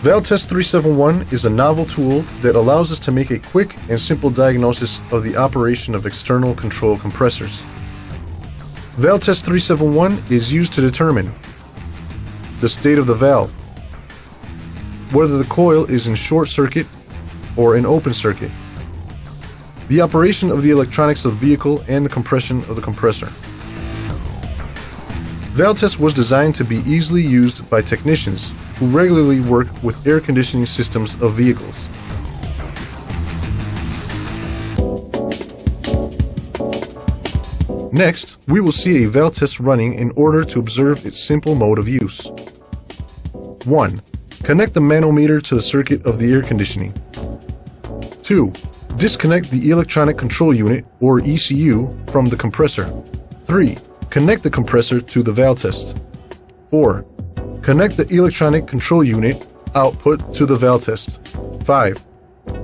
Valtest 371 is a novel tool that allows us to make a quick and simple diagnosis of the operation of external control compressors. Valtest 371 is used to determine the state of the valve, whether the coil is in short circuit or in open circuit, the operation of the electronics of the vehicle, and the compression of the compressor. Valtest was designed to be easily used by technicians who regularly work with air conditioning systems of vehicles. Next, we will see a Valtest running in order to observe its simple mode of use. 1. Connect the manometer to the circuit of the air conditioning. 2. Disconnect the electronic control unit, or ECU, from the compressor. 3. Connect the compressor to the Valtest. 4. Connect the electronic control unit output to the Valtest. 5.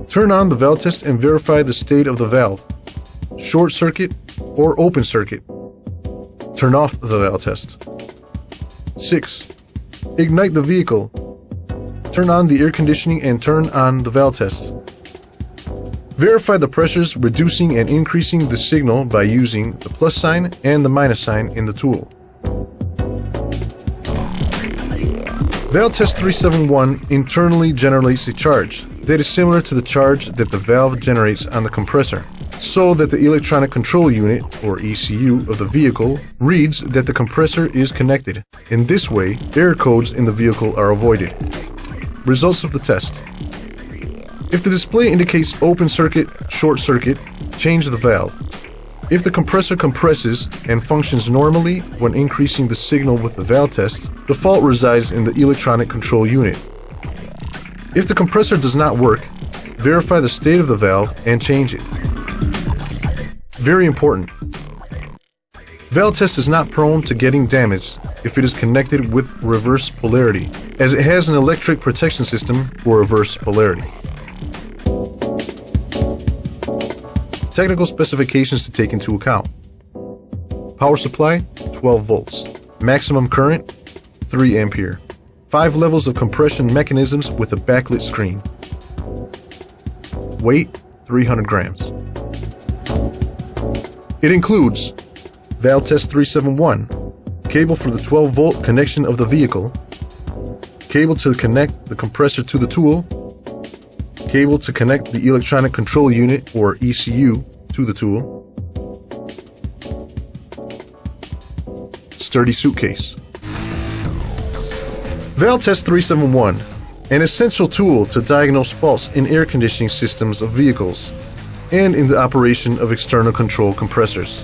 Turn on the Valtest and verify the state of the valve, short circuit or open circuit. Turn off the Valtest. 6. Ignite the vehicle. Turn on the air conditioning and turn on the Valtest. Verify the pressures, reducing and increasing the signal by using the plus sign and the minus sign in the tool. Valtest 371 internally generates a charge that is similar to the charge that the valve generates on the compressor, so that the electronic control unit, or ECU, of the vehicle reads that the compressor is connected. In this way, error codes in the vehicle are avoided. Results of the test. If the display indicates open circuit, short circuit, change the valve. If the compressor compresses and functions normally when increasing the signal with the Valtest, the fault resides in the electronic control unit. If the compressor does not work, verify the state of the valve and change it. Very important. Valtest is not prone to getting damaged if it is connected with reverse polarity, as it has an electric protection system for reverse polarity. Technical specifications to take into account. Power supply, 12 volts. Maximum current, 3 ampere. 5 levels of compression mechanisms with a backlit screen. Weight, 300 grams. It includes Valtest 371, cable for the 12-volt connection of the vehicle, cable to connect the compressor to the tool, cable to connect the electronic control unit, or ECU, to the tool, sturdy suitcase. Valtest 371, an essential tool to diagnose faults in air conditioning systems of vehicles and in the operation of external control compressors.